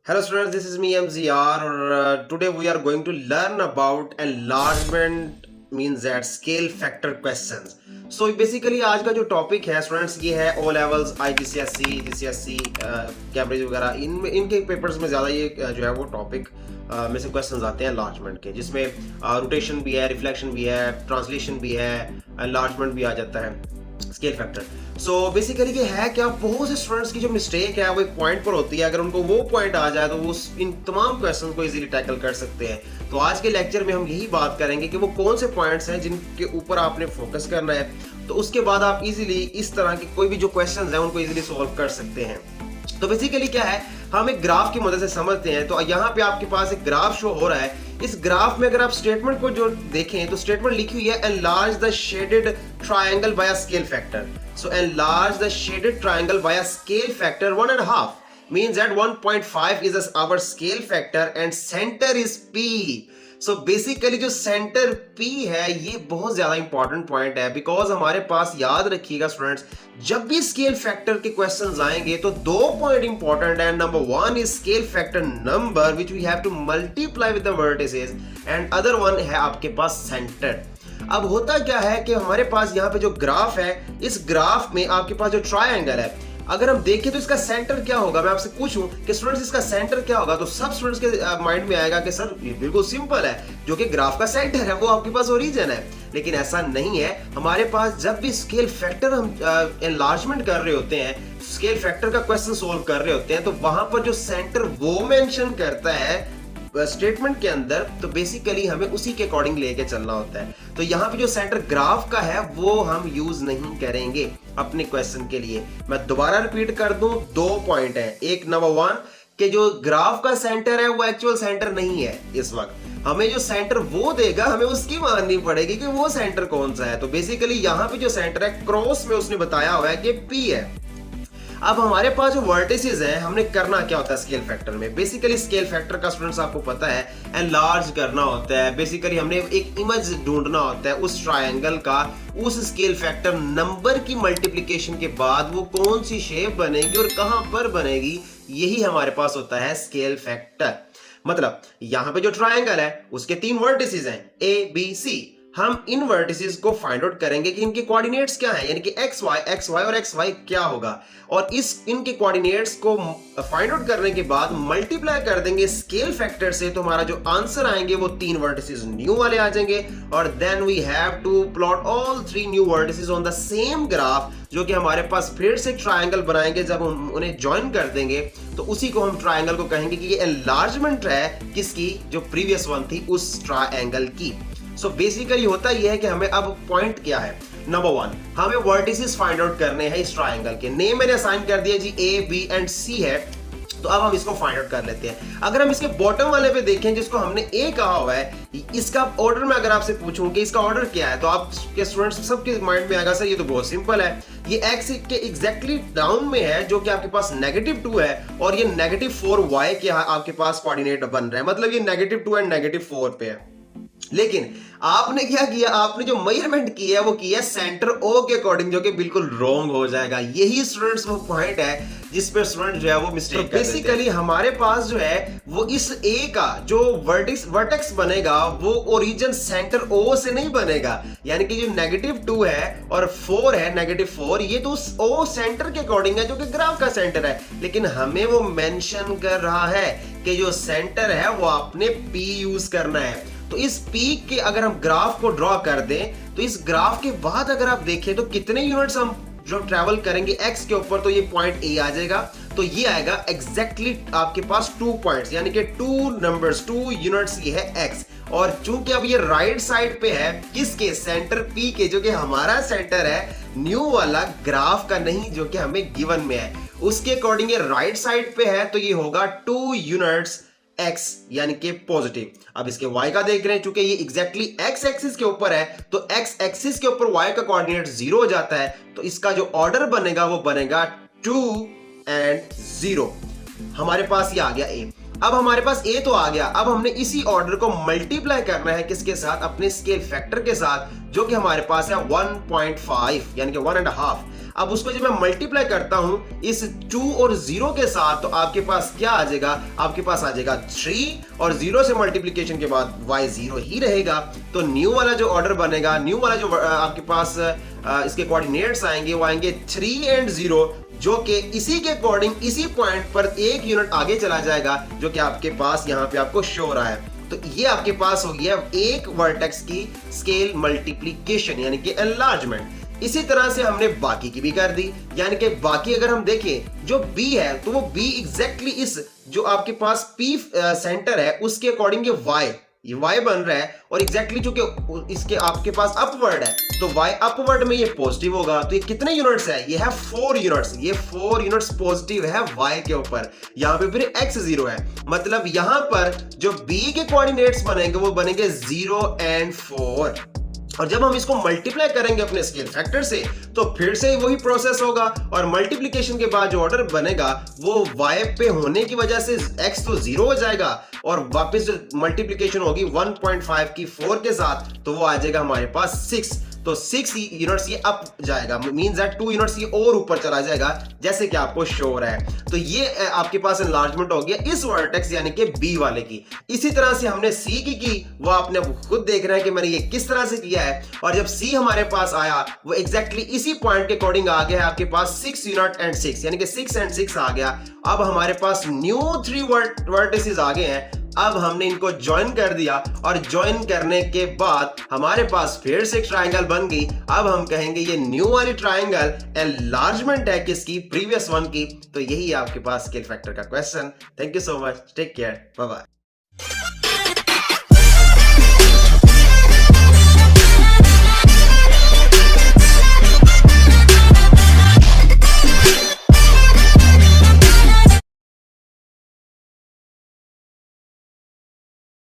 Hello students, this is me MZR और today we are going to learn about enlargement means at scale factor questions. So basically आज का जो topic है students ये है O levels IGCSE, GCSE, Cambridge वगैरह इनके papers में ज़्यादा ये जो है वो टॉपिक में से क्वेश्चंस आते हैं एनलार्जमेंट के, जिसमें रोटेशन भी है, रिफ्लेक्शन भी है, ट्रांसलेशन भी है, एनलार्जमेंट भी आ जाता है, स्केल फैक्टर. सो बेसिकली ये है क्या, बहुत से स्टूडेंट्स की जो मिस्टेक है वो एक पॉइंट पर होती है. अगर उनको वो पॉइंट आ जाए तो वो इन तमाम क्वेश्चन को इजीली टैकल कर सकते हैं. तो आज के लेक्चर में हम यही बात करेंगे कि वो कौन से पॉइंट्स हैं जिनके ऊपर आपने फोकस करना है, तो उसके बाद आप इजीली इस तरह के कोई भी जो क्वेश्चंस हैं उनको इजीली सॉल्व कर सकते हैं. तो बेसिकली क्या है, हम एक ग्राफ की मदद से समझते हैं. तो यहाँ पे आपके पास एक ग्राफ शो हो रहा है. इस ग्राफ में अगर आप स्टेटमेंट को जो देखें तो स्टेटमेंट लिखी हुई है enlarge the shaded triangle by a scale factor. So enlarge the shaded triangle by a scale factor 1.5 means that 1.5 is our scale factor and center is P. So basically जो centre P है ये बहुत ज्यादा important point है, because हमारे पास याद रखिएगा students, जब भी स्केल फैक्टर के क्वेश्चंस आएंगे तो दो पॉइंट इंपॉर्टेंट है. Number one is scale factor number which we have to multiply with the vertices, and other one है आपके पास सेंटर. अब होता क्या है कि हमारे पास यहाँ पे जो ग्राफ है, इस ग्राफ में आपके पास जो ट्रायंगल है, अगर हम देखें तो इसका सेंटर क्या होगा. मैं आपसे पूछूं कि स्टूडेंट्स इसका सेंटर क्या होगा, तो सब स्टूडेंट्स के माइंड में आएगा कि सर ये बिल्कुल सिंपल है, जो कि ग्राफ का सेंटर है वो आपके पास ओरिजिन है. लेकिन ऐसा नहीं है. हमारे पास जब भी स्केल फैक्टर हम एनलार्जमेंट कर रहे होते हैं, स्केल फैक्टर का क्वेश्चन सोल्व कर रहे होते हैं, तो वहां पर जो सेंटर वो मेंशन करता है स्टेटमेंट के अंदर, तो बेसिकली हमें उसी के अकॉर्डिंग लेके चलना होता है. तो यहाँ पे जो सेंटर ग्राफ का है वो हम यूज नहीं करेंगे अपने क्वेश्चन के लिए. मैं दोबारा रिपीट कर दूं, दो पॉइंट है. एक नंबर वन कि जो ग्राफ का सेंटर है वो एक्चुअल सेंटर नहीं है. इस वक्त हमें जो सेंटर वो देगा हमें उसकी माननी पड़ेगी कि वो सेंटर कौन सा है. तो बेसिकली यहाँ पे जो सेंटर है क्रॉस में उसने बताया हुआ है कि P है. अब हमारे पास जो वर्टिसेस हैं, हमने करना क्या होता है स्केल फैक्टर में. बेसिकली स्केल फैक्टर का स्टूडेंट्स आपको पता है एनलार्ज करना होता है. बेसिकली हमने एक इमेज ढूंढना होता है उस ट्रायंगल का, उस स्केल फैक्टर नंबर की मल्टीप्लिकेशन के बाद वो कौन सी शेप बनेगी और कहां पर बनेगी, यही हमारे पास होता है स्केल फैक्टर. मतलब यहां पे जो ट्रायंगल है उसके तीन वर्टिसेस हैं ABC. हम इन वर्टिसेस को फाइंड आउट करेंगे कि इनके कोऑर्डिनेट्स क्या हैं, यानी कि XY और XY क्या होगा, और इनके कोऑर्डिनेट्स को फाइंड आउट करने के बाद मल्टीप्लाई कर देंगे स्केल फैक्टर से, तो हमारा जो आंसर आएंगे वो तीन वर्टिसेस न्यू वाले आ जाएंगे. और then we have to plot all three new vertices on the same graph, जो कि हमारे पास फिर से ट्रायंगल बनाएंगे. जब हम उन्हें ज्वाइन कर देंगे तो उसी को हम ट्रायंगल को कहेंगे कि ये एनलार्जमेंट है किसकी, जो प्रीवियस वन थी उस ट्रायंगल की. सो बेसिकली होता यह है कि हमें अब पॉइंट क्या है, नंबर वन हमें वर्टिसेस फाइंड आउट करने हैं इस ट्रायंगल के. नेम मैंने असाइन कर दिया जी A, B एंड C है. तो अब हम इसको फाइंड आउट कर लेते हैं. अगर हम इसके बॉटम वाले पे देखें जिसको हमने A कहा हुआ है, इसका ऑर्डर में अगर आपसे पूछूं कि इसका ऑर्डर क्या है, तो आपके स्टूडेंट्स सबके माइंड में आएगा सर ये तो बहुत सिंपल है, ये X के एग्जैक्टली डाउन में है, जो कि आपके पास -2 है, और ये -4Y के आपके पास कोऑर्डिनेट बन रहा है. मतलब ये -2 एंड -4 पे है. लेकिन आपने क्या किया, आपने जो मेजरमेंट की है वो की है सेंटर O के अकॉर्डिंग, जो कि बिल्कुल रॉन्ग हो जाएगा. यही स्टूडेंट्स वो पॉइंट है जिस पे स्टूडेंट जो है वो मिस्टेक कर देते हैं. बेसिकली हमारे पास जो है वो इस A का जो वर्टेक्स बनेगा वो ओरिजिन सेंटर O से नहीं बनेगा. यानी कि जो -2 है और 4 है, -4, ये तो O सेंटर के अकॉर्डिंग है जो कि ग्राफ का सेंटर है. लेकिन हमें वो मेंशन कर रहा है कि जो सेंटर है वो आपने P यूज करना है. तो इस P के अगर हम ग्राफ को ड्रॉ कर दें, तो इस ग्राफ के बाद अगर आप देखें तो कितने यूनिट्स हम जो ट्रैवल करेंगे X के ऊपर, तो ये पॉइंट A आ जाएगा. तो ये आएगा एग्जैक्टली आपके पास 2 पॉइंट्स, यानी कि 2 यूनिट्स ये है X. और चूंकि अब ये राइट साइड पे है किसके, सेंटर P के, जो कि हमारा सेंटर है न्यू वाला, ग्राफ का नहीं, जो कि हमें गिवन में है, उसके अकॉर्डिंग ये राइट साइड पे है. तो ये होगा 2 यूनिट्स X, यानी कि पॉजिटिव. अब इसके Y का देख रहे हैं, चूंकि ये एग्जैक्टली X एक्सिस के ऊपर है, तो X एक्सिस के ऊपर Y का कोऑर्डिनेट 0 हो जाता है. तो इसका जो ऑर्डर बनेगा वो बनेगा 2 and 0. हमारे पास ये आ गया A. अब हमारे पास A तो आ गया. अब हमने इसी ऑर्डर को मल्टीप्लाई करना है किसके साथ, अपने स्केल फैक्टर के साथ, जो कि हमारे पास है 1.5 यानी कि 1.5. अब उसको जब मैं मल्टीप्लाई करता हूं इस 2 और 0 के साथ, तो आपके पास क्या आ जाएगा, आपके पास आ जाएगा 3 और 0 से मल्टीप्लीकेशन के बाद y 0 ही रहेगा। तो न्यू वाला जो ऑर्डर बनेगा, न्यू वाला जो आपके पास इसके कोऑर्डिनेट्स आएंगे वो आएंगे 3 एंड 0, जो कि इसी के अकॉर्डिंग इसी पॉइंट पर एक यूनिट आगे चला जाएगा, जो कि आपके पास यहाँ पे आपको शो हो रहा है। तो ये आपके पास हो गया एक वर्टेक्स की स्केल मल्टीप्लीकेशन यानी कि एनलार्जमेंट। इसी तरह से हमने बाकी की भी कर दी, यानी कि बाकी अगर हम देखें जो B है तो वो B एग्जैक्टली इस जो आपके पास P सेंटर है उसके अकॉर्डिंग ये y बन रहा है, और एग्जैक्टली जो कि इसके आपके पास अपवर्ड है तो y अपवर्ड में ये पॉजिटिव होगा। तो ये कितने यूनिट्स है, ये है 4 यूनिट्स, ये 4 यूनिट्स पॉजिटिव है y के ऊपर। यहाँ पे फिर x 0 है, मतलब यहाँ पर जो b के कोऑर्डिनेट्स बनेंगे वो बनेंगे 0 एंड 4। और जब हम इसको मल्टीप्लाई करेंगे अपने स्केल फैक्टर से तो फिर से वही प्रोसेस होगा, और मल्टीप्लिकेशन के बाद जो ऑर्डर बनेगा वो y पे होने की वजह से x तो 0 हो जाएगा, और वापस जो मल्टीप्लिकेशन होगी 1.5 की 4 के साथ तो वो आ जाएगा हमारे पास 6। तो 6 यूनिट्स ये अप जाएगा, मींस दैट 2 यूनिट्स ये और ऊपर चला जाएगा, जैसे कि आपको शो हो रहा है। तो ये आपके पास एनलार्जमेंट हो गया इस वर्टेक्स यानी कि B वाले की। इसी तरह से हमने C की वो आपने खुद देख रहे हैं कि मैंने ये किस तरह से किया है। और जब C हमारे पास आया वो एग्जैक्टली इसी पॉइंट के अकॉर्डिंग आ गया है आपके पास 6 यूनिट एंड 6, यानी कि 6 एंड 6 आ गया। अब हमारे पास न्यू 3 वर्टिसेस आ गए हैं। अब हमने इनको ज्वाइन कर दिया, और ज्वाइन करने के बाद हमारे पास फिर से एक ट्रायंगल बन गई। अब हम कहेंगे ये न्यू वाली ट्रायंगल एनलार्जमेंट है किसकी, प्रीवियस वन की। तो यही आपके पास स्केल फैक्टर का question. Thank you so much, take care, bye bye.